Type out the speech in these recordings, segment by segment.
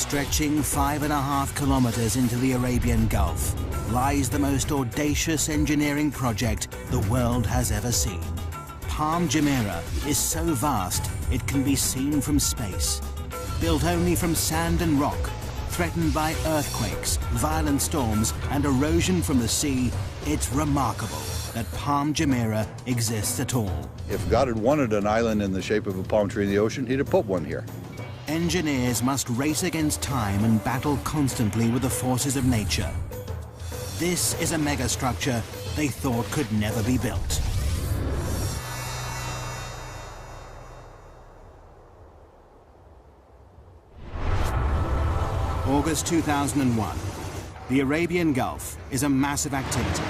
Stretching 5.5 kilometers into the Arabian Gulf lies the most audacious engineering project the world has ever seen. Palm Jumeirah is so vast it can be seen from space. Built only from sand and rock, threatened by earthquakes, violent storms and erosion from the sea, it's remarkable that Palm Jumeirah exists at all. If God had wanted an island in the shape of a palm tree in the ocean, he'd have put one here. Engineers must race against time and battle constantly with the forces of nature. This is a megastructure they thought could never be built. August 2001. The Arabian Gulf is a massive activity.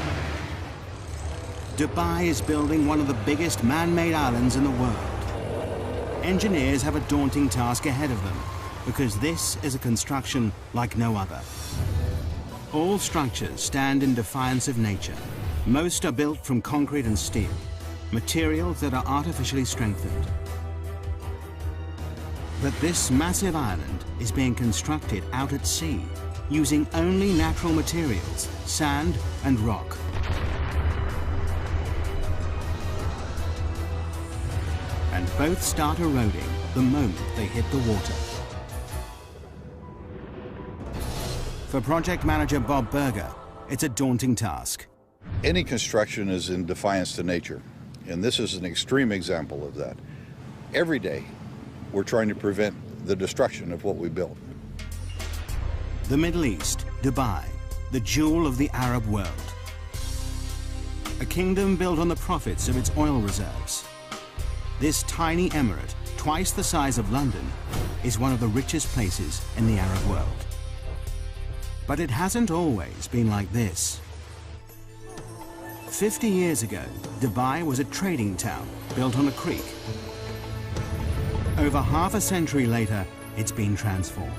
Dubai is building one of the biggest man-made islands in the world. Engineers have a daunting task ahead of them because this is a construction like no other. All structures stand in defiance of nature. Most are built from concrete and steel, materials that are artificially strengthened. But this massive island is being constructed out at sea using only natural materials, sand and rock. And both start eroding the moment they hit the water. For project manager Bob Berger, it's a daunting task. Any construction is in defiance to nature, and this is an extreme example of that. Every day, we're trying to prevent the destruction of what we built. The Middle East, Dubai, the jewel of the Arab world. A kingdom built on the profits of its oil reserves. This tiny emirate, twice the size of London, is one of the richest places in the Arab world. But it hasn't always been like this. 50 years ago, Dubai was a trading town built on a creek. Over half a century later, it's been transformed.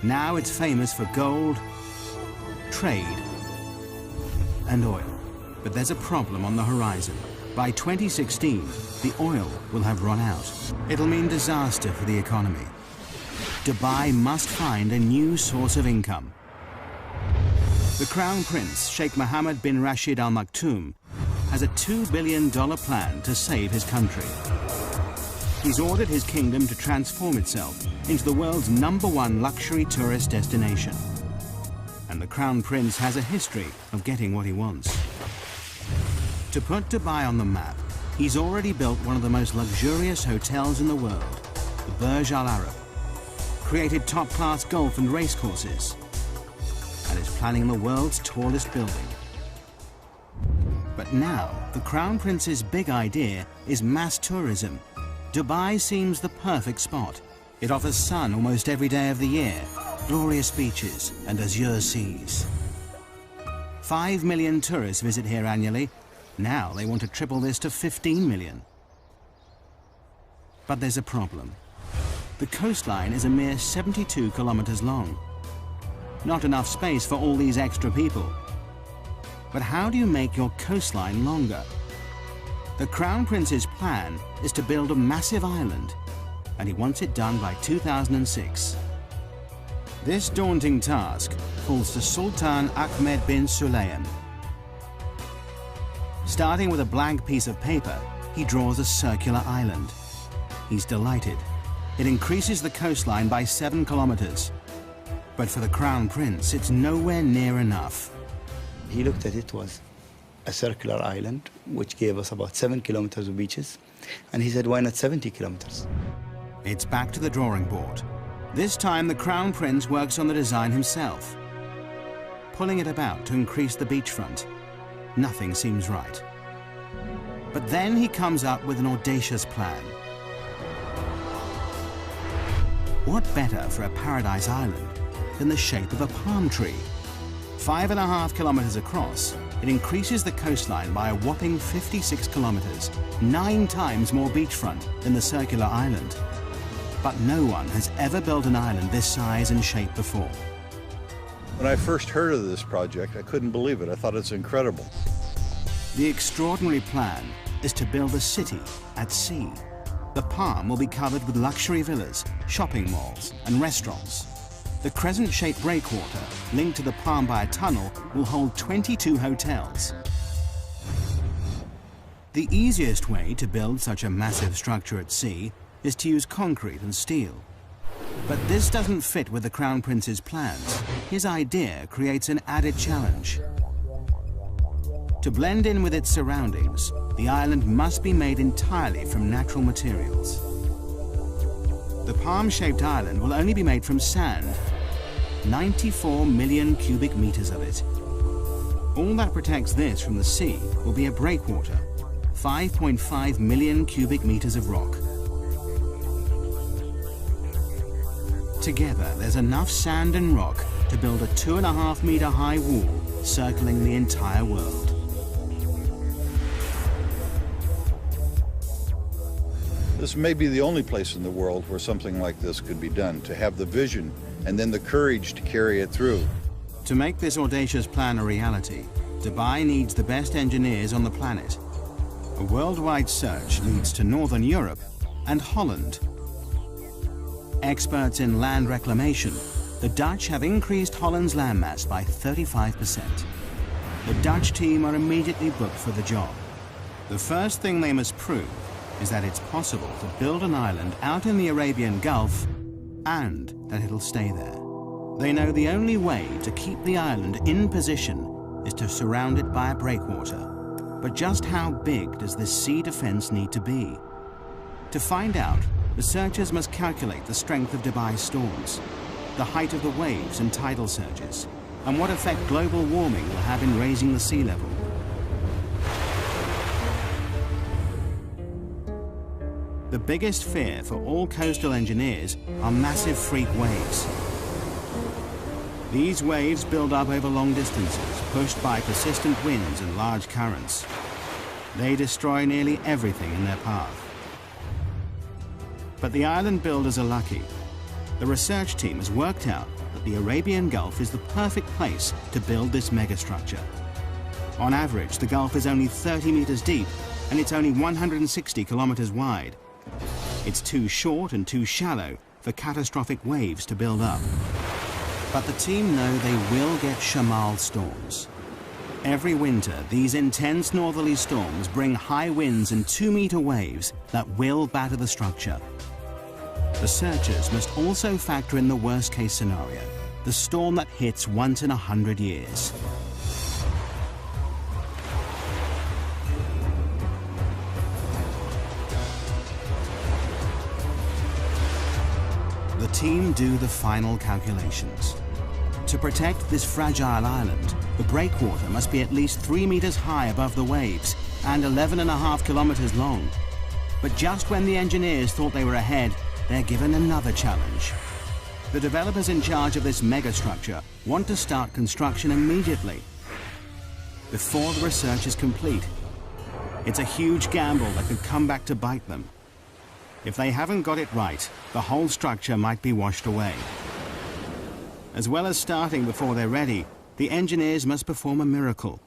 Now it's famous for gold, trade, and oil. But there's a problem on the horizon. By 2016, the oil will have run out. It'll mean disaster for the economy. Dubai must find a new source of income. The Crown Prince, Sheikh Mohammed bin Rashid Al Maktoum, has a $2 billion plan to save his country. He's ordered his kingdom to transform itself into the world's #1 luxury tourist destination. And the Crown Prince has a history of getting what he wants. To put Dubai on the map, he's already built one of the most luxurious hotels in the world, the Burj Al Arab, created top-class golf and race courses, and is planning the world's tallest building. But now, the Crown Prince's big idea is mass tourism. Dubai seems the perfect spot. It offers sun almost every day of the year, glorious beaches and azure seas. 5 million tourists visit here annually. Now they want to triple this to 15 million. But there's a problem. The coastline is a mere 72 kilometers long. Not enough space for all these extra people. But how do you make your coastline longer? The Crown Prince's plan is to build a massive island, and he wants it done by 2006. This daunting task falls to Sultan Ahmed bin Sulayman. Starting with a blank piece of paper, he draws a circular island. He's delighted. It increases the coastline by 7 kilometers. But for the Crown Prince, it's nowhere near enough. He looked at it was a circular island, which gave us about 7 kilometers of beaches. And he said, why not 70 kilometers? It's back to the drawing board. This time, the Crown Prince works on the design himself, pulling it about to increase the beachfront. Nothing seems right. But then he comes up with an audacious plan. What better for a paradise island than the shape of a palm tree? 5.5 kilometers across, it increases the coastline by a whopping 56 kilometers, 9 times more beachfront than the circular island. But no one has ever built an island this size and shape before. When I first heard of this project, I couldn't believe it. I thought it's incredible. The extraordinary plan is to build a city at sea. The palm will be covered with luxury villas, shopping malls, and restaurants. The crescent-shaped breakwater, linked to the Palm by a tunnel, will hold 22 hotels. The easiest way to build such a massive structure at sea is to use concrete and steel. But this doesn't fit with the Crown Prince's plans. His idea creates an added challenge. To blend in with its surroundings, the island must be made entirely from natural materials. The palm-shaped island will only be made from sand, 94 million cubic meters of it. All that protects this from the sea will be a breakwater, 5.5 million cubic meters of rock. Together, there's enough sand and rock to build a 2.5-meter high wall circling the entire world. This may be the only place in the world where something like this could be done, to have the vision and then the courage to carry it through. To make this audacious plan a reality, Dubai needs the best engineers on the planet. A worldwide search leads to Northern Europe and Holland. Experts in land reclamation, the Dutch have increased Holland's landmass by 35%. The Dutch team are immediately booked for the job. The first thing they must prove is that it's possible to build an island out in the Arabian Gulf and that it'll stay there. They know the only way to keep the island in position is to surround it by a breakwater. But just how big does this sea defense need to be? To find out, researchers must calculate the strength of Dubai's storms, the height of the waves and tidal surges, and what effect global warming will have in raising the sea level. The biggest fear for all coastal engineers are massive freak waves. These waves build up over long distances, pushed by persistent winds and large currents. They destroy nearly everything in their path. But the island builders are lucky. The research team has worked out that the Arabian Gulf is the perfect place to build this megastructure. On average, the Gulf is only 30 meters deep, and it's only 160 kilometers wide. It's too short and too shallow for catastrophic waves to build up. But the team know they will get Shamal storms. Every winter, these intense northerly storms bring high winds and 2-meter waves that will batter the structure. Researchers must also factor in the worst-case scenario, the storm that hits once in 100 years. The team do the final calculations. To protect this fragile island, the breakwater must be at least 3 meters high above the waves and 11.5 kilometers long. But just when the engineers thought they were ahead, they're given another challenge. The developers in charge of this megastructure want to start construction immediately, before the research is complete. It's a huge gamble that could come back to bite them. If they haven't got it right, the whole structure might be washed away. As well as starting before they're ready, the engineers must perform a miracle.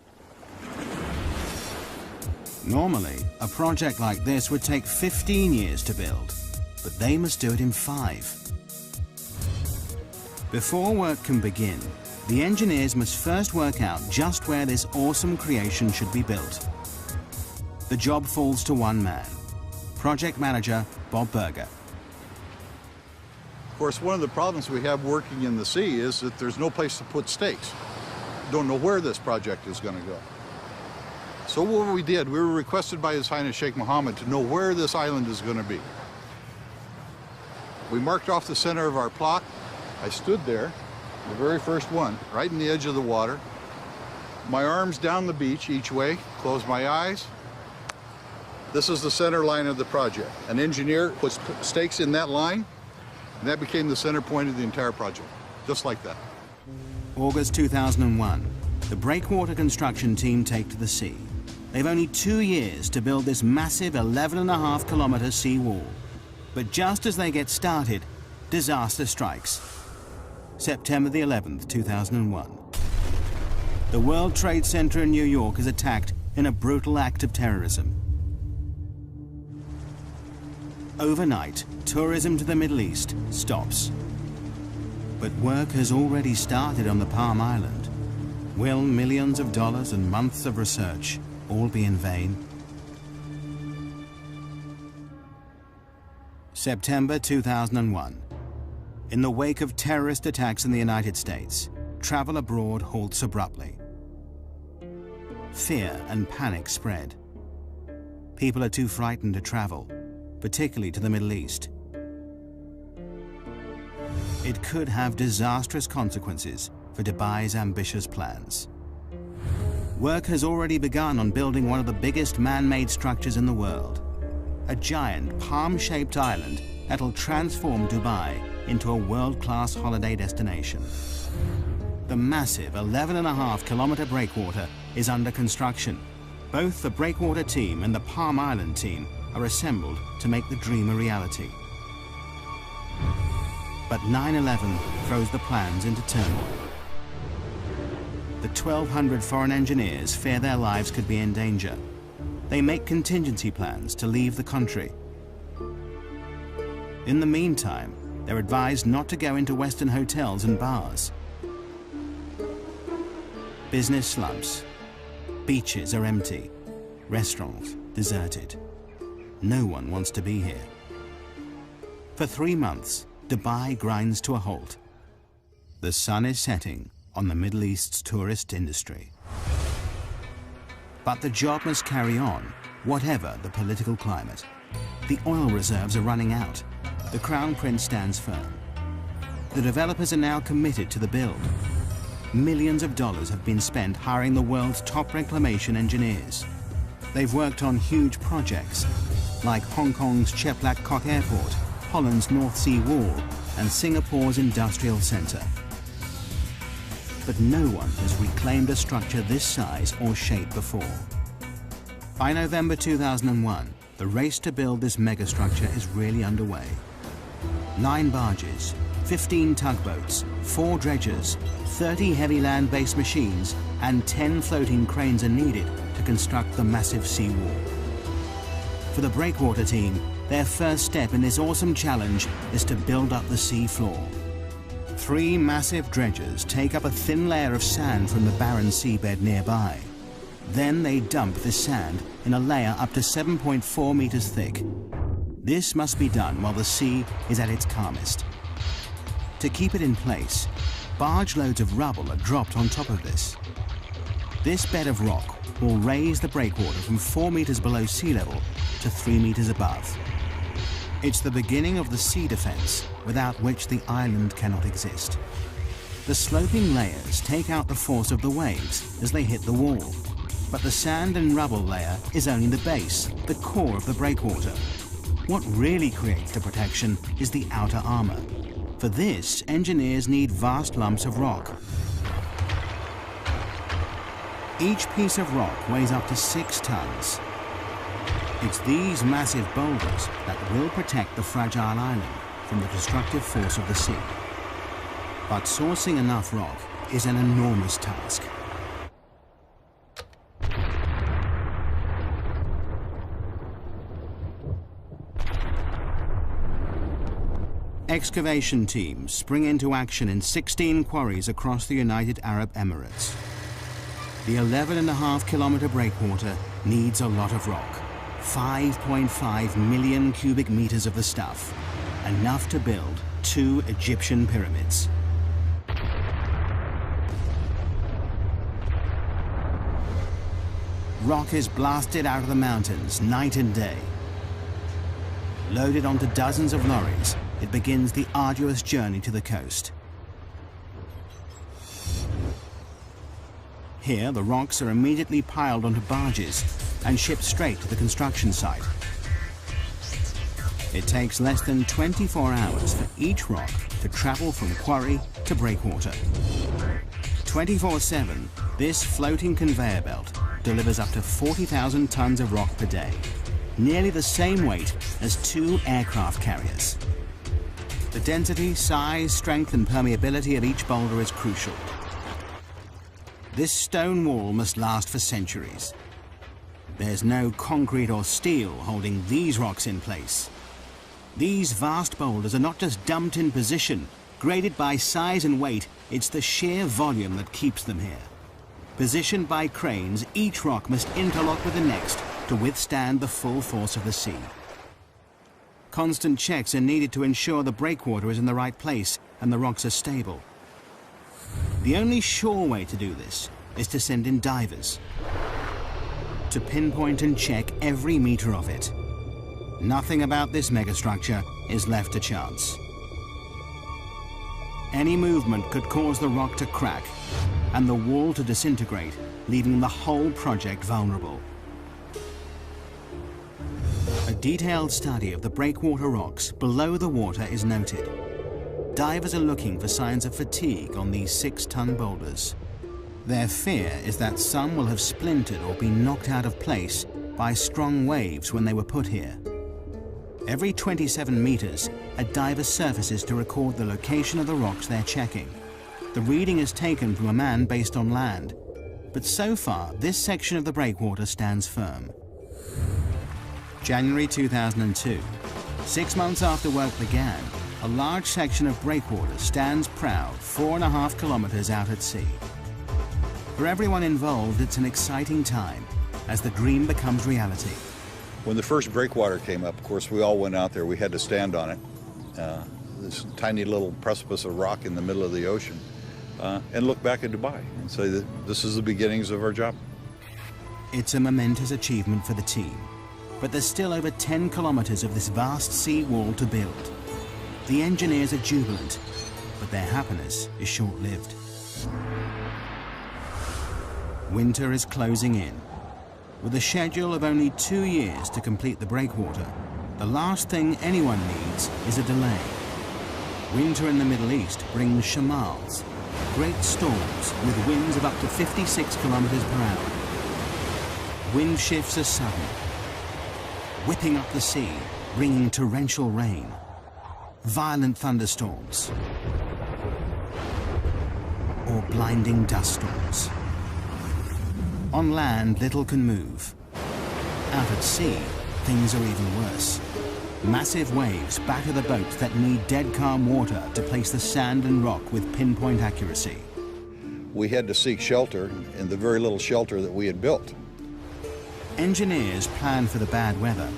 Normally, a project like this would take 15 years to build, but they must do it in 5. Before work can begin, the engineers must first work out just where this awesome creation should be built. The job falls to one man, project manager Bob Berger. Of course, one of the problems we have working in the sea is that there's no place to put stakes. Don't know where this project is going to go. So what we did, we were requested by His Highness Sheikh Mohammed to know where this island is going to be. We marked off the center of our plot. I stood there, the very first one, right in the edge of the water. My arms down the beach each way, close my eyes. This is the center line of the project. An engineer puts stakes in that line, and that became the center point of the entire project, just like that. August 2001, the breakwater construction team take to the sea. They've only 2 years to build this massive 11.5 kilometer sea wall. But just as they get started, disaster strikes. September the 11th, 2001. The World Trade Center in New York is attacked in a brutal act of terrorism. Overnight, tourism to the Middle East stops. But work has already started on the Palm Island. Will millions of dollars and months of research all be in vain? September 2001. In the wake of terrorist attacks in the United States, travel abroad halts abruptly. Fear and panic spread. People are too frightened to travel, particularly to the Middle East. It could have disastrous consequences for Dubai's ambitious plans. Work has already begun on building one of the biggest man-made structures in the world, a giant palm-shaped island that'll transform Dubai into a world-class holiday destination. The massive 11.5-kilometer breakwater is under construction. Both the breakwater team and the Palm Island team are assembled to make the dream a reality. But 9/11 throws the plans into turmoil. The 1,200 foreign engineers fear their lives could be in danger. They make contingency plans to leave the country. In the meantime, they're advised not to go into Western hotels and bars. Business slumps. Beaches are empty. Restaurants deserted. No one wants to be here. For 3 months, Dubai grinds to a halt. The sun is setting on the Middle East's tourist industry. But the job must carry on, whatever the political climate. The oil reserves are running out. The Crown Prince stands firm. The developers are now committed to the build. Millions of dollars have been spent hiring the world's top reclamation engineers. They've worked on huge projects, like Hong Kong's Chek Lap Kok Airport, Holland's North Sea Wall, and Singapore's Industrial Centre. But no one has reclaimed a structure this size or shape before. By November 2001, the race to build this megastructure is really underway. 9 barges, 15 tugboats, 4 dredgers, 30 heavy land-based machines, and 10 floating cranes are needed to construct the massive seawall. For the breakwater team, their first step in this awesome challenge is to build up the sea floor. 3 massive dredgers take up a thin layer of sand from the barren seabed nearby. Then they dump this sand in a layer up to 7.4 meters thick. This must be done while the sea is at its calmest. To keep it in place, barge loads of rubble are dropped on top of this. This bed of rock will raise the breakwater from 4 meters below sea level to 3 meters above. It's the beginning of the sea defense, without which the island cannot exist. The sloping layers take out the force of the waves as they hit the wall, but the sand and rubble layer is only the base, the core of the breakwater. What really creates the protection is the outer armor. For this, engineers need vast lumps of rock. Each piece of rock weighs up to 6 tons. It's these massive boulders that will protect the fragile island from the destructive force of the sea. But sourcing enough rock is an enormous task. Excavation teams spring into action in 16 quarries across the United Arab Emirates. The 11.5-kilometer breakwater needs a lot of rock. 5.5 million cubic meters of the stuff, enough to build 2 Egyptian pyramids. Rock is blasted out of the mountains night and day. Loaded onto dozens of lorries, it begins the arduous journey to the coast. Here, the rocks are immediately piled onto barges and shipped straight to the construction site. It takes less than 24 hours for each rock to travel from quarry to breakwater. 24/7, this floating conveyor belt delivers up to 40,000 tons of rock per day, nearly the same weight as 2 aircraft carriers. The density, size, strength, and permeability of each boulder is crucial. This stone wall must last for centuries. There's no concrete or steel holding these rocks in place. These vast boulders are not just dumped in position, Graded by size and weight, it's the sheer volume that keeps them here. Positioned by cranes, each rock must interlock with the next to withstand the full force of the sea. Constant checks are needed to ensure the breakwater is in the right place and the rocks are stable. The only sure way to do this is to send in divers to pinpoint and check every meter of it. Nothing about this megastructure is left to chance. Any movement could cause the rock to crack and the wall to disintegrate, leaving the whole project vulnerable. A detailed study of the breakwater rocks below the water is noted. Divers are looking for signs of fatigue on these 6-ton boulders. Their fear is that some will have splintered or been knocked out of place by strong waves when they were put here. Every 27 meters, a diver surfaces to record the location of the rocks they're checking. The reading is taken from a man based on land, but so far this section of the breakwater stands firm. January 2002. 6 months after work began, a large section of breakwater stands proud 4.5 kilometers out at sea. For everyone involved, it's an exciting time as the dream becomes reality. When the first breakwater came up, of course, we all went out there. We had to stand on it. This tiny little precipice of rock in the middle of the ocean, and look back at Dubai and say that this is the beginnings of our job. It's a momentous achievement for the team, but there's still over 10 kilometers of this vast sea wall to build. The engineers are jubilant, but their happiness is short-lived. Winter is closing in. With a schedule of only 2 years to complete the breakwater, the last thing anyone needs is a delay. Winter in the Middle East brings shamals, great storms with winds of up to 56 kilometers per hour. Wind shifts are sudden, whipping up the sea, bringing torrential rain, violent thunderstorms, or blinding dust storms. On land, little can move. Out at sea, things are even worse. Massive waves batter the boats that need dead calm water to place the sand and rock with pinpoint accuracy. We had to seek shelter in the very little shelter that we had built. Engineers planned for the bad weather,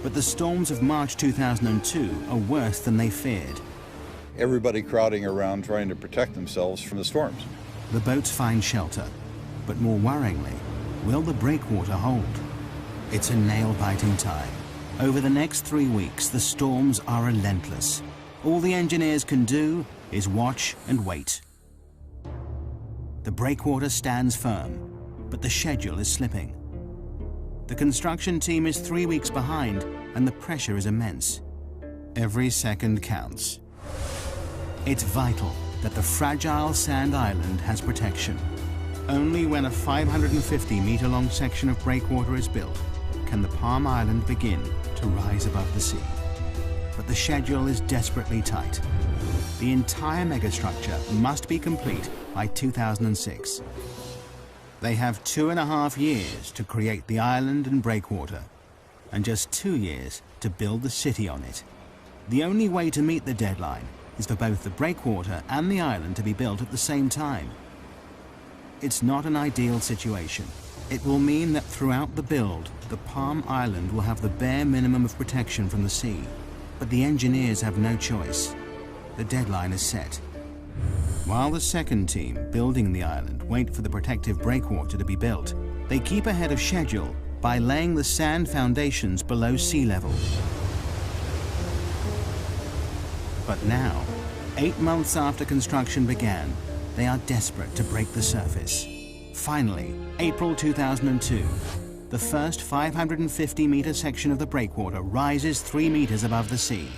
but the storms of March 2002 are worse than they feared. Everybody crowding around trying to protect themselves from the storms. The boats find shelter, but more worryingly, will the breakwater hold? It's a nail-biting time. Over the next 3 weeks, the storms are relentless. All the engineers can do is watch and wait. The breakwater stands firm, but the schedule is slipping. The construction team is 3 weeks behind, and the pressure is immense. Every second counts. It's vital that the fragile sand island has protection. Only when a 550-meter-long section of breakwater is built can the Palm Island begin to rise above the sea. But the schedule is desperately tight. The entire megastructure must be complete by 2006. They have 2.5 years to create the island and breakwater, and just 2 years to build the city on it. The only way to meet the deadline is for both the breakwater and the island to be built at the same time. It's not an ideal situation. It will mean that throughout the build, the Palm Island will have the bare minimum of protection from the sea. But the engineers have no choice. The deadline is set. While the second team building the island wait for the protective breakwater to be built, they keep ahead of schedule by laying the sand foundations below sea level. But now, 8 months after construction began, they are desperate to break the surface. Finally, April 2002, the first 550-meter section of the breakwater rises 3 meters above the sea.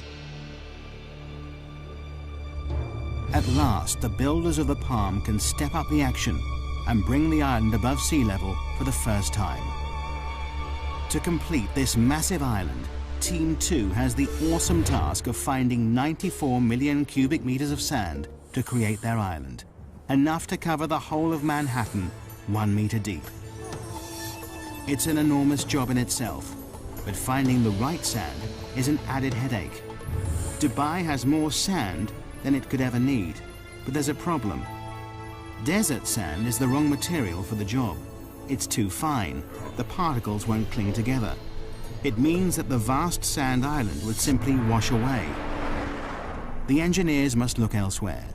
At last, the builders of the Palm can step up the action and bring the island above sea level for the first time. To complete this massive island, Team 2 has the awesome task of finding 94 million cubic meters of sand to create their island, enough to cover the whole of Manhattan 1 meter deep. It's an enormous job in itself, but finding the right sand is an added headache. Dubai has more sand than it could ever need. But there's a problem. Desert sand is the wrong material for the job. It's too fine. The particles won't cling together. It means that the vast sand island would simply wash away. The engineers must look elsewhere.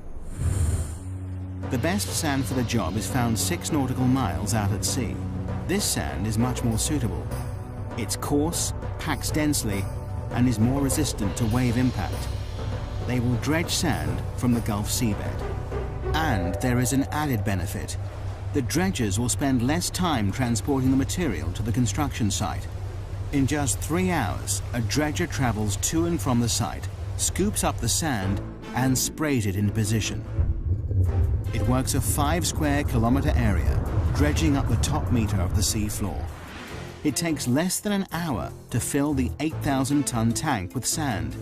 The best sand for the job is found 6 nautical miles out at sea. This sand is much more suitable. It's coarse, packs densely, and is more resistant to wave impact. They will dredge sand from the Gulf seabed. And there is an added benefit. The dredgers will spend less time transporting the material to the construction site. In just 3 hours, a dredger travels to and from the site, scoops up the sand, and sprays it into position. It works a 5 square kilometer area, dredging up the top meter of the sea floor. It takes less than an hour to fill the 8,000-ton tank with sand.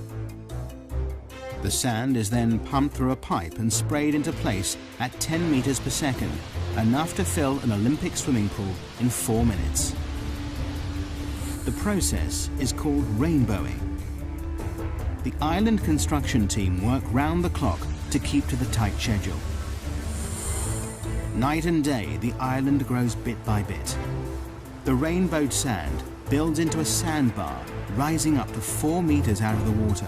The sand is then pumped through a pipe and sprayed into place at 10 meters per second, enough to fill an Olympic swimming pool in 4 minutes. The process is called rainbowing. The island construction team work round the clock to keep to the tight schedule. Night and day, the island grows bit by bit. The rainbowed sand builds into a sandbar, rising up to 4 meters out of the water.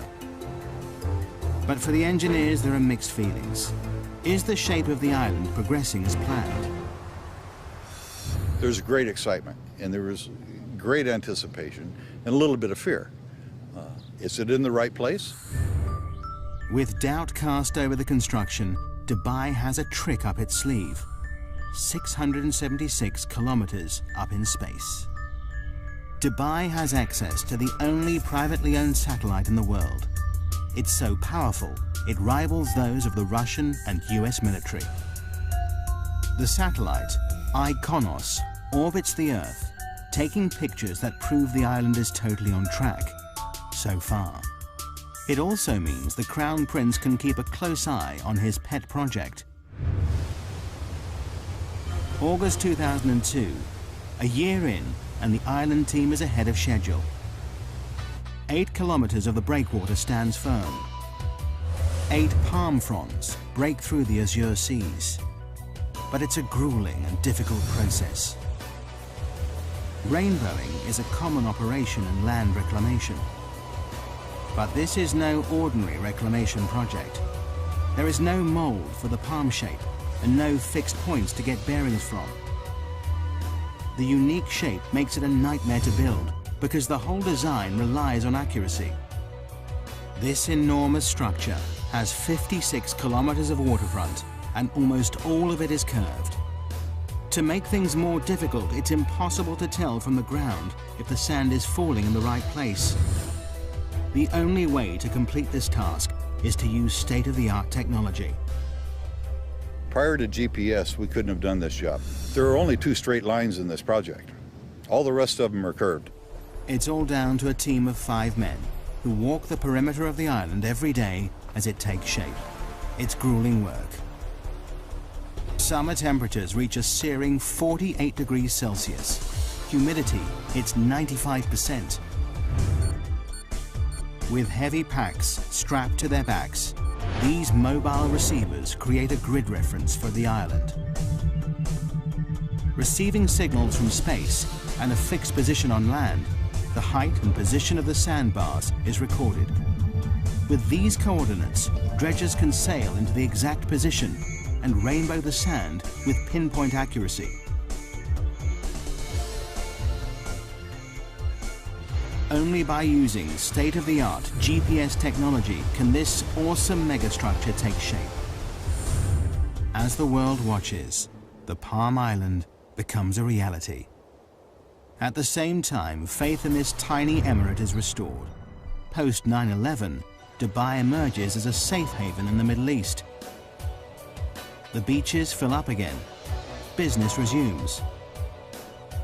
But for the engineers, there are mixed feelings. Is the shape of the island progressing as planned? There's great excitement, and there was great anticipation and a little bit of fear. Is it in the right place? With doubt cast over the construction, Dubai has a trick up its sleeve. 676 kilometers up in space. Dubai has access to the only privately owned satellite in the world. It's so powerful, it rivals those of the Russian and US military. The satellite, IKONOS, orbits the Earth, taking pictures that prove the island is totally on track, so far. It also means the Crown Prince can keep a close eye on his pet project. August 2002, a year in, and the island team is ahead of schedule. 8 kilometers of the breakwater stands firm. 8 palm fronds break through the azure seas. But it's a grueling and difficult process. Rainbowing is a common operation in land reclamation. But this is no ordinary reclamation project. There is no mold for the palm shape and no fixed points to get bearings from. The unique shape makes it a nightmare to build because the whole design relies on accuracy. This enormous structure has 56 kilometers of waterfront and almost all of it is curved. To make things more difficult, it's impossible to tell from the ground if the sand is falling in the right place. The only way to complete this task is to use state-of-the-art technology. Prior to GPS, we couldn't have done this job. There are only 2 straight lines in this project. All the rest of them are curved. It's all down to a team of 5 men who walk the perimeter of the island every day as it takes shape. It's grueling work. Summer temperatures reach a searing 48 degrees Celsius. Humidity hits 95%. With heavy packs strapped to their backs, these mobile receivers create a grid reference for the island. Receiving signals from space and a fixed position on land, the height and position of the sandbars is recorded. With these coordinates, dredgers can sail into the exact position and rainbow the sand with pinpoint accuracy. Only by using state-of-the-art GPS technology can this awesome megastructure take shape. As the world watches, the Palm Island becomes a reality. At the same time, faith in this tiny emirate is restored. Post 9/11, Dubai emerges as a safe haven in the Middle East. The beaches fill up again. Business resumes.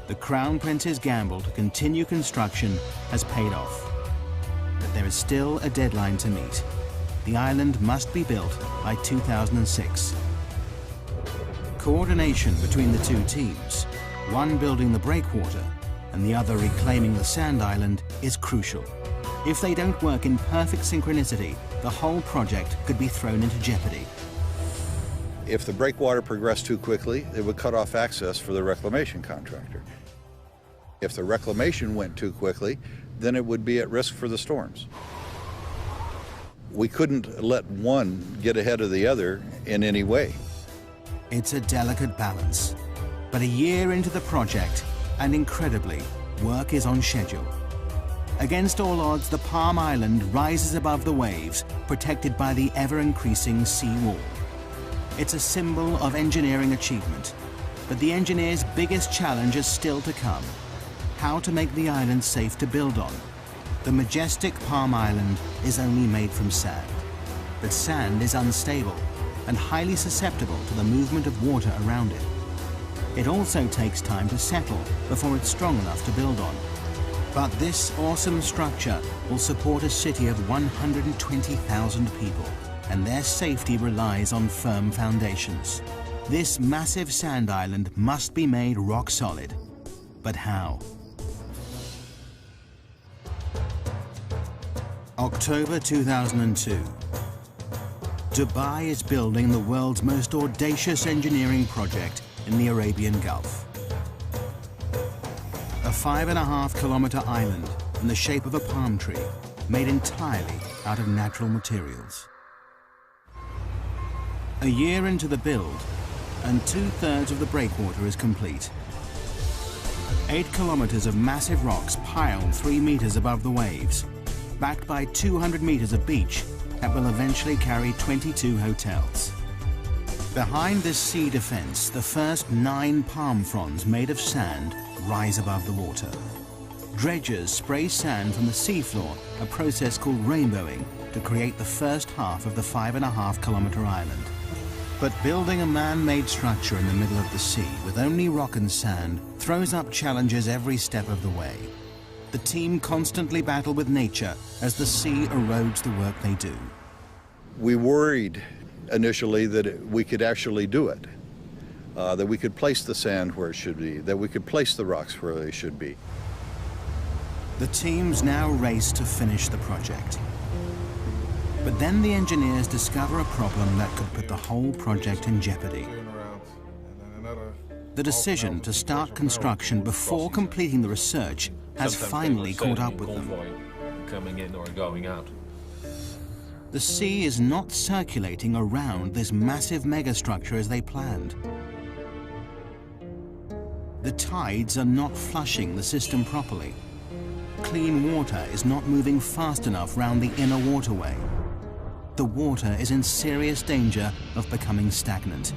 The Crown Prince's gamble to continue construction has paid off. But there is still a deadline to meet. The island must be built by 2006. Coordination between the 2 teams, one building the breakwater and the other reclaiming the sand island, is crucial. If they don't work in perfect synchronicity, the whole project could be thrown into jeopardy. If the breakwater progressed too quickly, it would cut off access for the reclamation contractor. If the reclamation went too quickly, then it would be at risk for the storms. We couldn't let one get ahead of the other in any way. It's a delicate balance, but a year into the project, and incredibly, work is on schedule. Against all odds, the Palm Island rises above the waves, protected by the ever-increasing sea wall. It's a symbol of engineering achievement, but the engineers' biggest challenge is still to come: how to make the island safe to build on. The majestic Palm Island is only made from sand, but sand is unstable and highly susceptible to the movement of water around it. It also takes time to settle before it's strong enough to build on. But this awesome structure will support a city of 120,000 people, and their safety relies on firm foundations. This massive sand island must be made rock solid. But how? October 2002. Dubai is building the world's most audacious engineering project in the Arabian Gulf. A 5.5-kilometer island in the shape of a palm tree, made entirely out of natural materials. A year into the build, and 2/3 of the breakwater is complete. 8 kilometers of massive rocks piled 3 meters above the waves, backed by 200 meters of beach that will eventually carry 22 hotels. Behind this sea defense, the first 9 palm fronds made of sand rise above the water. Dredgers spray sand from the seafloor, a process called rainbowing, to create the first half of the 5.5-kilometer island. But building a man-made structure in the middle of the sea with only rock and sand throws up challenges every step of the way. The team constantly battle with nature as the sea erodes the work they do. We worried initially that we could actually do it, that we could place the sand where it should be, that we could place the rocks where they should be. The teams now race to finish the project. But then the engineers discover a problem that could put the whole project in jeopardy. The decision to start construction before completing the research has finally caught up with them. Coming in or going out. The sea is not circulating around this massive megastructure as they planned. The tides are not flushing the system properly. Clean water is not moving fast enough round the inner waterway. The water is in serious danger of becoming stagnant.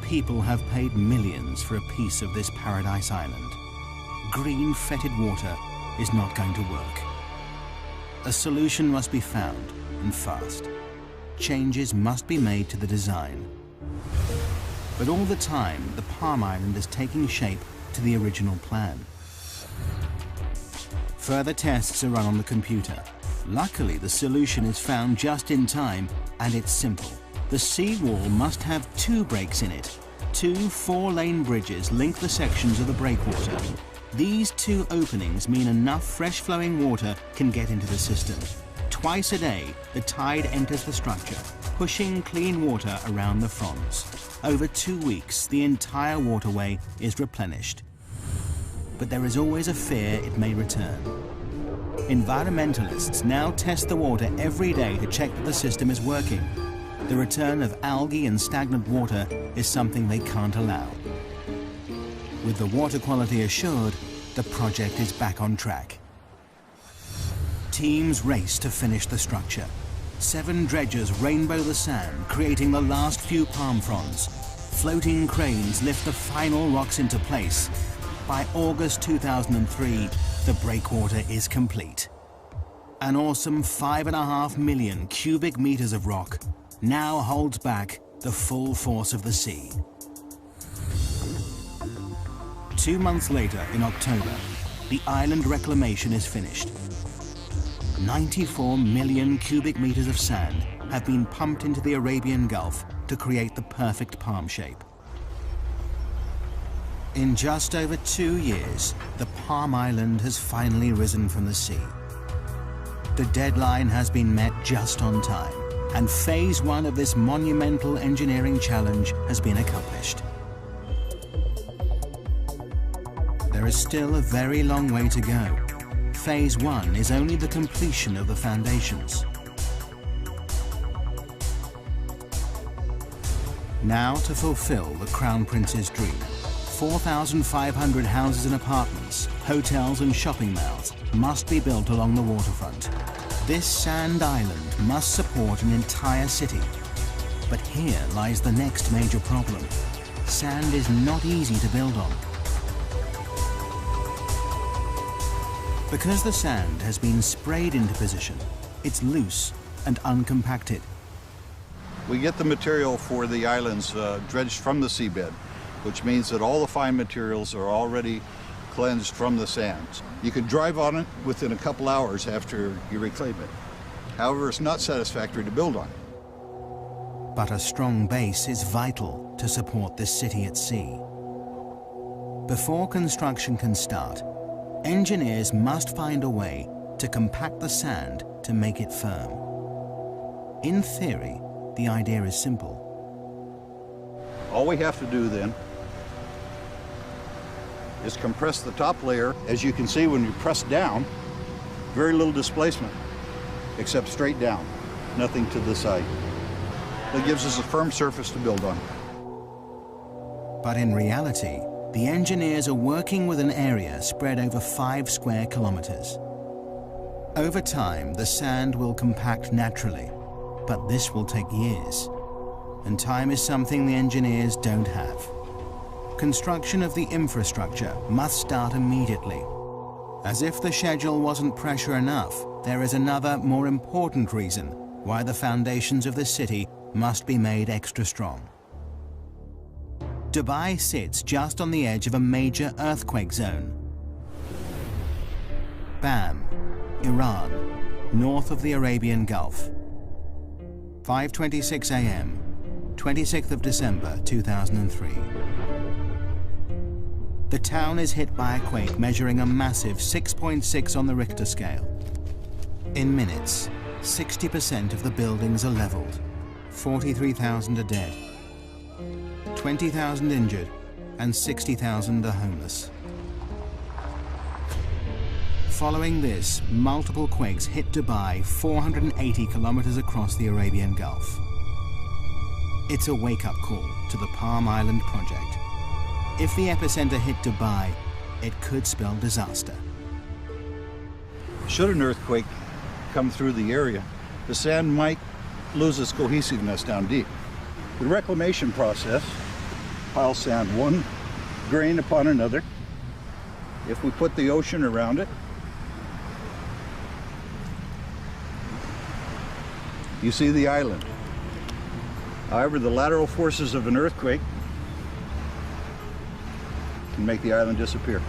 People have paid millions for a piece of this paradise island. Green, fetid water is not going to work. A solution must be found, and fast. Changes must be made to the design. But all the time, the Palm Island is taking shape to the original plan. Further tests are run on the computer. Luckily, the solution is found just in time, and it's simple. The seawall must have 2 breaks in it. 2 4-lane bridges link the sections of the breakwater. These 2 openings mean enough fresh-flowing water can get into the system. Twice a day, the tide enters the structure, pushing clean water around the fronds. Over 2 weeks, the entire waterway is replenished. But there is always a fear it may return. Environmentalists now test the water every day to check that the system is working. The return of algae and stagnant water is something they can't allow. With the water quality assured, the project is back on track. Teams race to finish the structure. 7 dredgers rainbow the sand, creating the last few palm fronds. Floating cranes lift the final rocks into place. By August 2003, the breakwater is complete. An awesome 5.5 million cubic meters of rock now holds back the full force of the sea. 2 months later, in October, the island reclamation is finished. 94 million cubic meters of sand have been pumped into the Arabian Gulf to create the perfect palm shape. In just over 2 years, the Palm Island has finally risen from the sea. The deadline has been met just on time, and phase 1 of this monumental engineering challenge has been accomplished. There is still a very long way to go. Phase 1 is only the completion of the foundations. Now to fulfill the Crown Prince's dream. 4,500 houses and apartments, hotels and shopping malls must be built along the waterfront. This sand island must support an entire city. But here lies the next major problem. Sand is not easy to build on. Because the sand has been sprayed into position, it's loose and uncompacted. We get the material for the islands dredged from the seabed, which means that all the fine materials are already cleansed from the sands. You can drive on it within a couple hours after you reclaim it. However, it's not satisfactory to build on. But a strong base is vital to support this city at sea. Before construction can start, engineers must find a way to compact the sand to make it firm. In theory, the idea is simple. All we have to do then is compress the top layer. As you can see, when you press down, very little displacement, except straight down, nothing to the side. That gives us a firm surface to build on. But in reality, the engineers are working with an area spread over 5 square kilometers. Over time, the sand will compact naturally, but this will take years. And time is something the engineers don't have. Construction of the infrastructure must start immediately. As if the schedule wasn't pressure enough, there is another, more important reason why the foundations of the city must be made extra strong. Dubai sits just on the edge of a major earthquake zone. Bam, Iran, north of the Arabian Gulf. 5:26 a.m., 26th of December 2003. The town is hit by a quake measuring a massive 6.6 on the Richter scale. In minutes, 60% of the buildings are leveled. 43,000 are dead. 20,000 injured, and 60,000 are homeless. Following this, multiple quakes hit Dubai 480 kilometers across the Arabian Gulf. It's a wake-up call to the Palm Island project. If the epicenter hit Dubai, it could spell disaster. Should an earthquake come through the area, the sand might lose its cohesiveness down deep. The reclamation process piles sand one grain upon another. If we put the ocean around it, you see the island. However, the lateral forces of an earthquake can make the island disappear.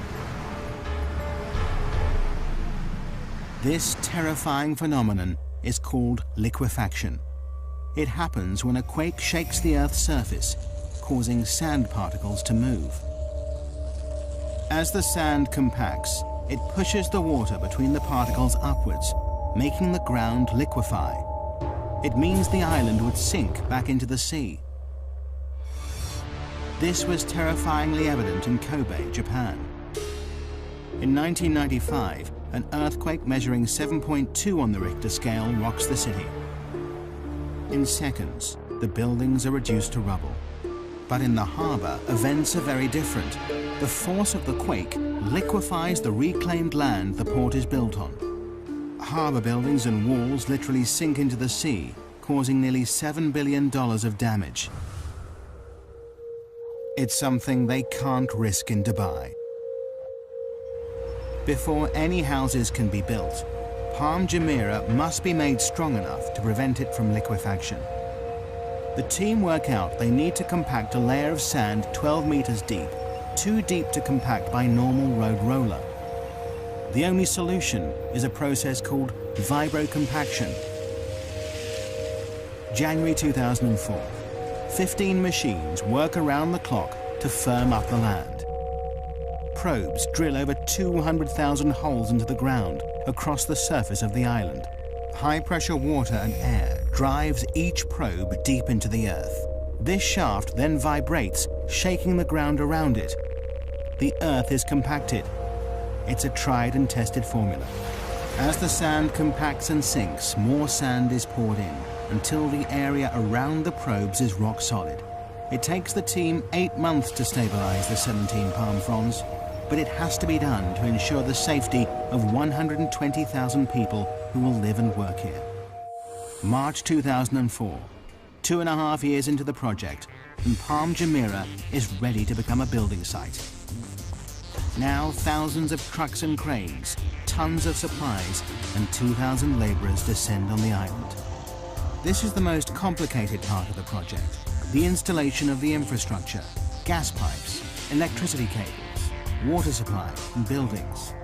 This terrifying phenomenon is called liquefaction. It happens when a quake shakes the Earth's surface, causing sand particles to move. As the sand compacts, it pushes the water between the particles upwards, making the ground liquefy. It means the island would sink back into the sea. This was terrifyingly evident in Kobe, Japan. In 1995, an earthquake measuring 7.2 on the Richter scale rocks the city. In seconds, the buildings are reduced to rubble. But in the harbor, events are very different. The force of the quake liquefies the reclaimed land the port is built on. Harbor buildings and walls literally sink into the sea, causing nearly $7 billion of damage. It's something they can't risk in Dubai. Before any houses can be built, Palm Jumeirah must be made strong enough to prevent it from liquefaction. The team work out they need to compact a layer of sand 12 meters deep, too deep to compact by normal road roller. The only solution is a process called vibrocompaction. January 2004. 15 machines work around the clock to firm up the land. Probes drill over 200,000 holes into the ground across the surface of the island. high-pressure water and air drives each probe deep into the earth. This shaft then vibrates, shaking the ground around it. The earth is compacted. It's a tried and tested formula. As the sand compacts and sinks, more sand is poured in until the area around the probes is rock solid. It takes the team 8 months to stabilize the 17 palm fronds, but it has to be done to ensure the safety of 120,000 people who will live and work here. March 2004, 2.5 years into the project, and Palm Jumeirah is ready to become a building site. Now thousands of trucks and cranes, tons of supplies, and 2,000 laborers descend on the island. This is the most complicated part of the project, the installation of the infrastructure, gas pipes, electricity cables, water supply, and buildings.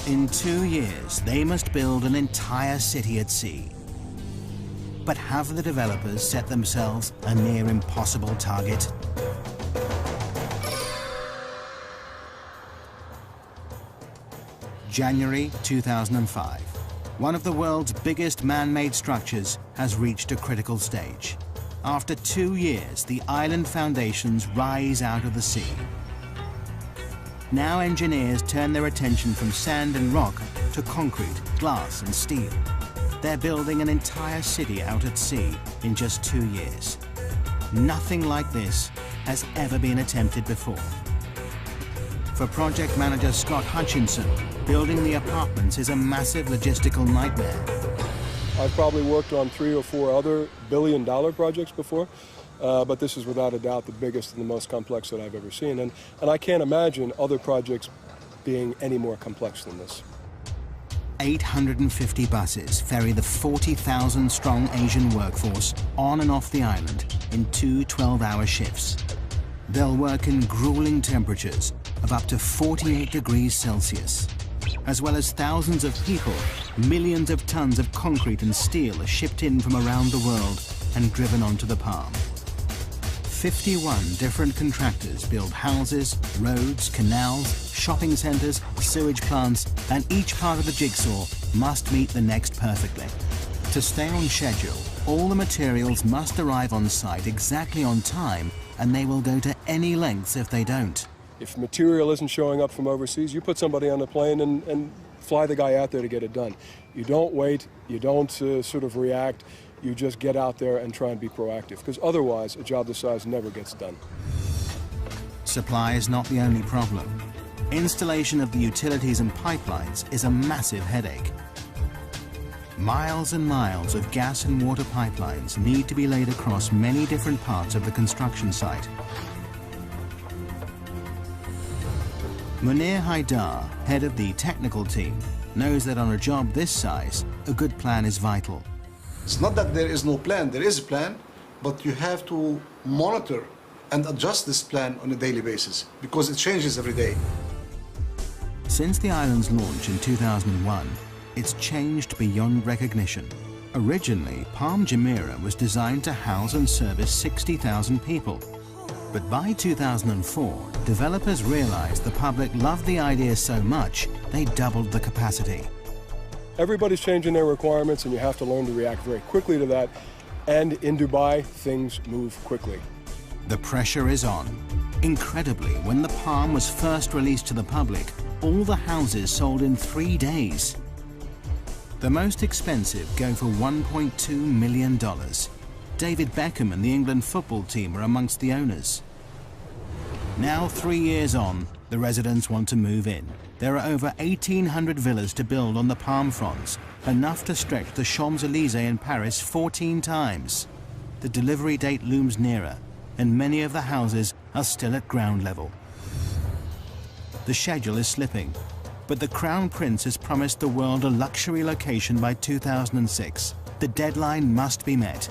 In 2 years, they must build an entire city at sea. But have the developers set themselves a near impossible target? January 2005. One of the world's biggest man-made structures has reached a critical stage. After 2 years, the island foundations rise out of the sea. Now engineers turn their attention from sand and rock to concrete, glass and steel. They're building an entire city out at sea in just 2 years. Nothing like this has ever been attempted before. For project manager Scott Hutchinson, building the apartments is a massive logistical nightmare. I've probably worked on 3 or 4 other billion-dollar projects before, but this is without a doubt the biggest and the most complex that I've ever seen. And I can't imagine other projects being any more complex than this. 850 buses ferry the 40,000-strong Asian workforce on and off the island in 2 12-hour shifts. They'll work in grueling temperatures of up to 48 degrees Celsius. As well as thousands of people, millions of tons of concrete and steel are shipped in from around the world and driven onto the Palm. 51 different contractors build houses, roads, canals, shopping centers, sewage plants, and each part of the jigsaw must meet the next perfectly. To stay on schedule, all the materials must arrive on site exactly on time, and they will go to any lengths if they don't. If material isn't showing up from overseas, you put somebody on the plane and fly the guy out there to get it done. You don't wait, you don't sort of react, you just get out there and try and be proactive, because otherwise a job this size never gets done. Supply is not the only problem. Installation of the utilities and pipelines is a massive headache. Miles and miles of gas and water pipelines need to be laid across many different parts of the construction site. Munir Haidar, head of the technical team, knows that on a job this size, a good plan is vital. It's not that there is no plan, there is a plan, but you have to monitor and adjust this plan on a daily basis because it changes every day. Since the island's launch in 2001, it's changed beyond recognition. Originally, Palm Jumeirah was designed to house and service 60,000 people. But by 2004, developers realized the public loved the idea so much, they doubled the capacity. Everybody's changing their requirements, and you have to learn to react very quickly to that. And in Dubai, things move quickly. The pressure is on. Incredibly, when the Palm was first released to the public, all the houses sold in 3 days. The most expensive go for $1.2 million. David Beckham and the England football team are amongst the owners. Now, 3 years on, the residents want to move in. There are over 1,800 villas to build on the Palm fronds, enough to stretch the Champs-Élysées in Paris 14 times. The delivery date looms nearer, and many of the houses are still at ground level. The schedule is slipping, but the Crown Prince has promised the world a luxury location by 2006. The deadline must be met.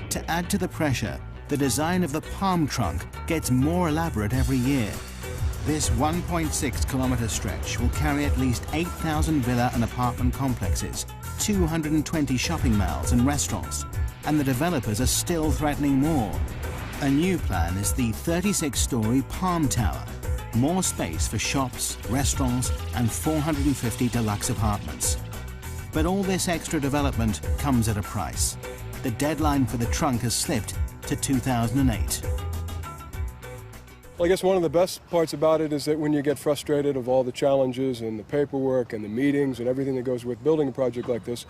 To add to the pressure, the design of the palm trunk gets more elaborate every year. This 1.6-kilometer stretch will carry at least 8,000 villa and apartment complexes, 220 shopping malls and restaurants, and the developers are still threatening more. A new plan is the 36-story Palm Tower, more space for shops, restaurants, and 450 deluxe apartments. But all this extra development comes at a price. The deadline for the trunk has slipped to 2008. Well, I guess one of the best parts about it is that when you get frustrated of all the challenges and the paperwork and the meetings and everything that goes with building a project like this,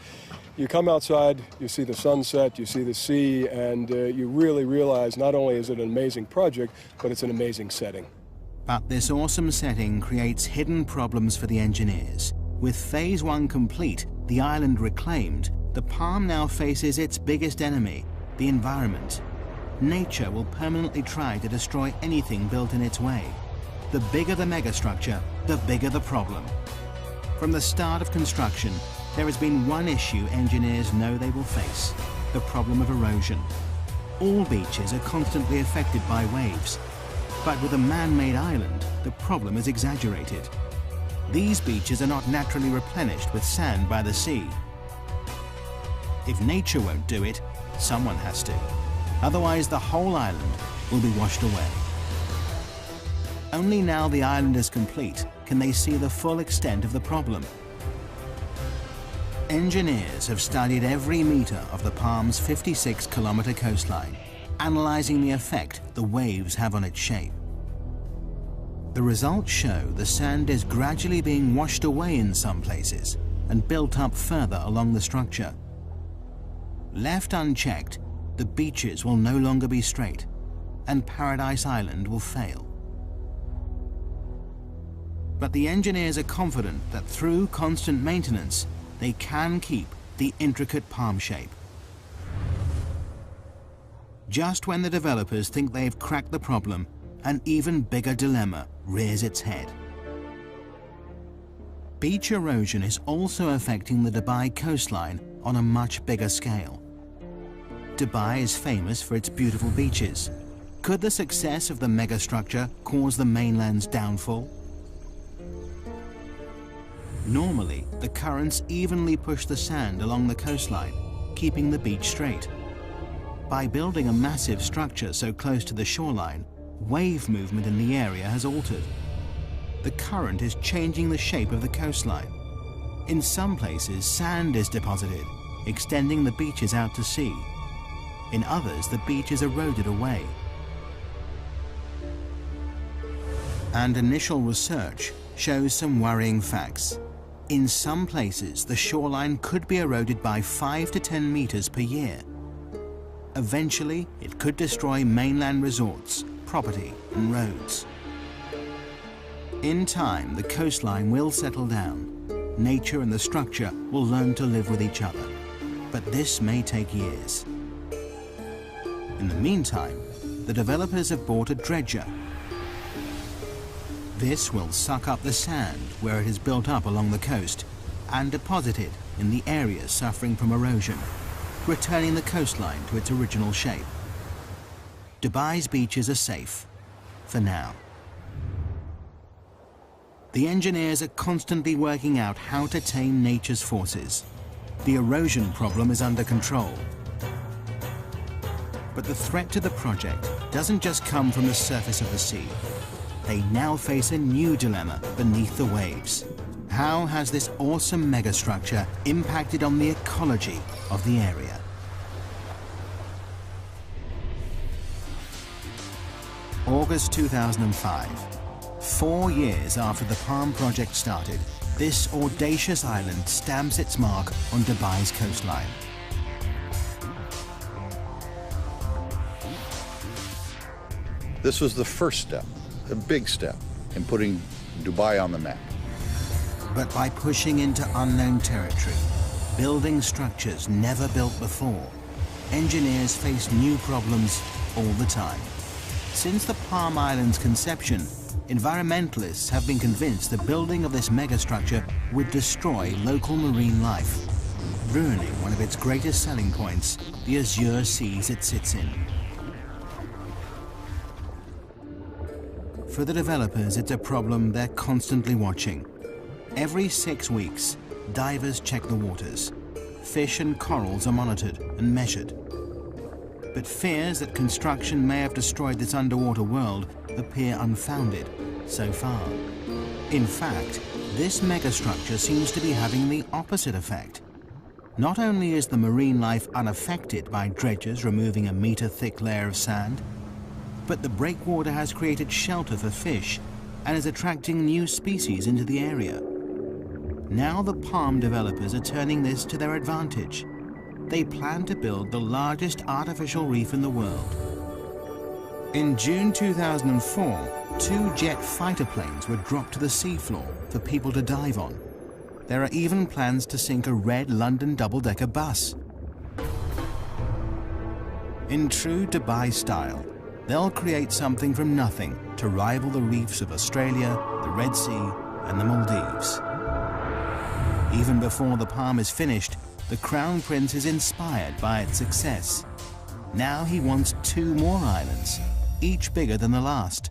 you come outside, you see the sunset, you see the sea, and you really realize not only is it an amazing project, but it's an amazing setting. But this awesome setting creates hidden problems for the engineers. With Phase 1 complete, the island reclaimed, the Palm now faces its biggest enemy, the environment. Nature will permanently try to destroy anything built in its way. The bigger the megastructure, the bigger the problem. From the start of construction, there has been one issue engineers know they will face: the problem of erosion. All beaches are constantly affected by waves, but with a man-made island, the problem is exaggerated. These beaches are not naturally replenished with sand by the sea. If nature won't do it, someone has to. Otherwise, the whole island will be washed away. Only now the island is complete can they see the full extent of the problem. Engineers have studied every meter of the Palm's 56-kilometer coastline, analyzing the effect the waves have on its shape. The results show the sand is gradually being washed away in some places and built up further along the structure. Left unchecked, the beaches will no longer be straight, and Paradise Island will fail. But the engineers are confident that through constant maintenance, they can keep the intricate palm shape. Just when the developers think they've cracked the problem, an even bigger dilemma rears its head. Beach erosion is also affecting the Dubai coastline on a much bigger scale. Dubai is famous for its beautiful beaches. Could the success of the megastructure cause the mainland's downfall? Normally, the currents evenly push the sand along the coastline, keeping the beach straight. By building a massive structure so close to the shoreline, wave movement in the area has altered. The current is changing the shape of the coastline. In some places, sand is deposited, extending the beaches out to sea. In others, the beach is eroded away. And initial research shows some worrying facts. In some places, the shoreline could be eroded by 5 to 10 meters per year. Eventually, it could destroy mainland resorts, property, and roads. In time, the coastline will settle down. Nature and the structure will learn to live with each other. But this may take years. In the meantime, the developers have bought a dredger. This will suck up the sand where it is built up along the coast and deposit it in the areas suffering from erosion, returning the coastline to its original shape. Dubai's beaches are safe, for now. The engineers are constantly working out how to tame nature's forces. The erosion problem is under control. But the threat to the project doesn't just come from the surface of the sea. They now face a new dilemma beneath the waves. How has this awesome megastructure impacted on the ecology of the area? August 2005. 4 years after the Palm project started, this audacious island stamps its mark on Dubai's coastline. This was the first step, a big step, in putting Dubai on the map. But by pushing into unknown territory, building structures never built before, engineers face new problems all the time. Since the Palm Island's conception, environmentalists have been convinced the building of this megastructure would destroy local marine life, ruining one of its greatest selling points, the azure seas it sits in. For the developers, it's a problem they're constantly watching. Every 6 weeks, divers check the waters. Fish and corals are monitored and measured. But fears that construction may have destroyed this underwater world appear unfounded so far. In fact, this megastructure seems to be having the opposite effect. Not only is the marine life unaffected by dredgers removing a meter-thick layer of sand, but the breakwater has created shelter for fish and is attracting new species into the area. Now the palm developers are turning this to their advantage. They plan to build the largest artificial reef in the world. In June 2004, 2 jet fighter planes were dropped to the seafloor for people to dive on. There are even plans to sink a red London double-decker bus. In true Dubai style, they'll create something from nothing to rival the reefs of Australia, the Red Sea, and the Maldives. Even before the Palm is finished, the Crown Prince is inspired by its success. Now he wants 2 more islands, each bigger than the last.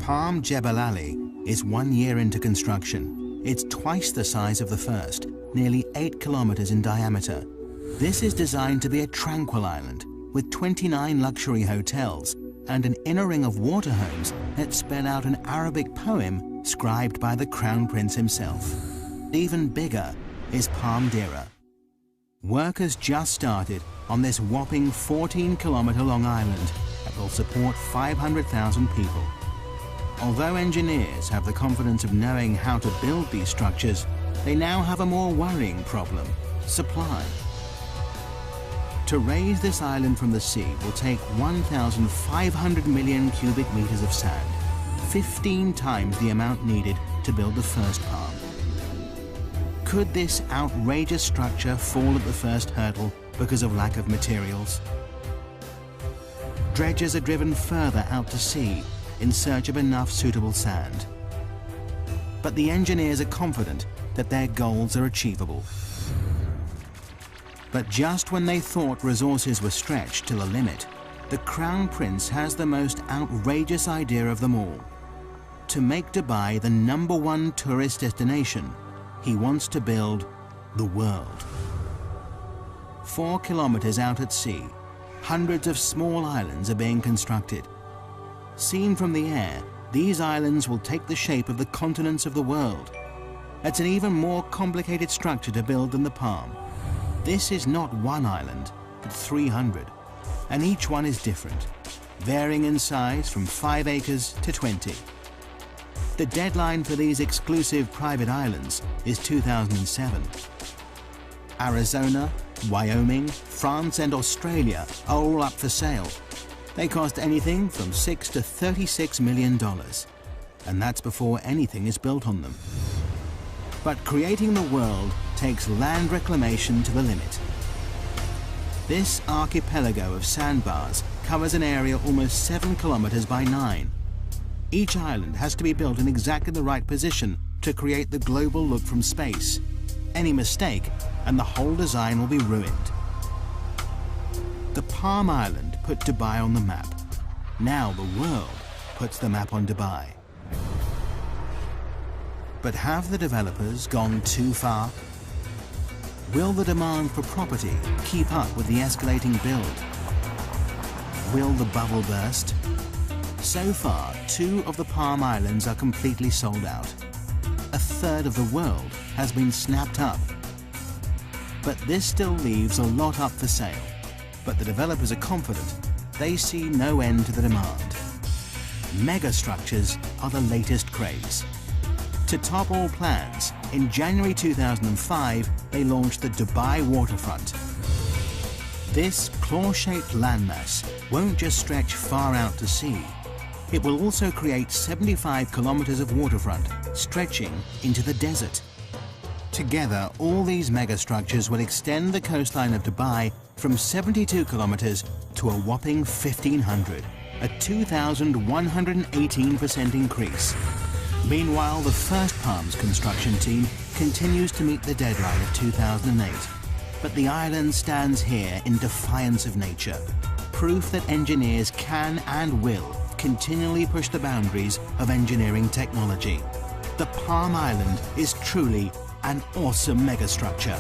Palm Jebel Ali is 1 year into construction. It's twice the size of the first, nearly 8 kilometers in diameter. This is designed to be a tranquil island with 29 luxury hotels and an inner ring of water homes that spell out an Arabic poem scribed by the Crown Prince himself. Even bigger is Palm Deira. Work has just started on this whopping 14-kilometer-long island that will support 500,000 people. Although engineers have the confidence of knowing how to build these structures, they now have a more worrying problem: supply. To raise this island from the sea will take 1,500 million cubic meters of sand, 15 times the amount needed to build the first palm. Could this outrageous structure fall at the first hurdle because of lack of materials? Dredgers are driven further out to sea in search of enough suitable sand. But the engineers are confident that their goals are achievable. But just when they thought resources were stretched to the limit, the Crown Prince has the most outrageous idea of them all. To make Dubai the #1 tourist destination, he wants to build the world. 4 kilometers out at sea, hundreds of small islands are being constructed. Seen from the air, these islands will take the shape of the continents of the world. It's an even more complicated structure to build than the Palm. This is not 1 island, but 300, and each one is different, varying in size from 5 acres to 20. The deadline for these exclusive private islands is 2007. Arizona, Wyoming, France and Australia are all up for sale. They cost anything from $6 to $36 million, and that's before anything is built on them. But creating the world takes land reclamation to the limit. This archipelago of sandbars covers an area almost 7 kilometers by 9. Each island has to be built in exactly the right position to create the global look from space. Any mistake, and the whole design will be ruined. The Palm Island put Dubai on the map. Now the world puts the map on Dubai. But have the developers gone too far? Will the demand for property keep up with the escalating build? Will the bubble burst? So far, 2 of the Palm Islands are completely sold out. A third of the world has been snapped up. But this still leaves a lot up for sale. But the developers are confident they see no end to the demand. Megastructures are the latest craze. To top all plans, in January 2005, they launched the Dubai Waterfront. This claw-shaped landmass won't just stretch far out to sea. It will also create 75 kilometers of waterfront, stretching into the desert. Together, all these megastructures will extend the coastline of Dubai from 72 kilometers to a whopping 1,500, a 2,118% increase. Meanwhile, the first Palms construction team continues to meet the deadline of 2008. But the island stands here in defiance of nature, proof that engineers can and will continually push the boundaries of engineering technology. The Palm Island is truly an awesome megastructure.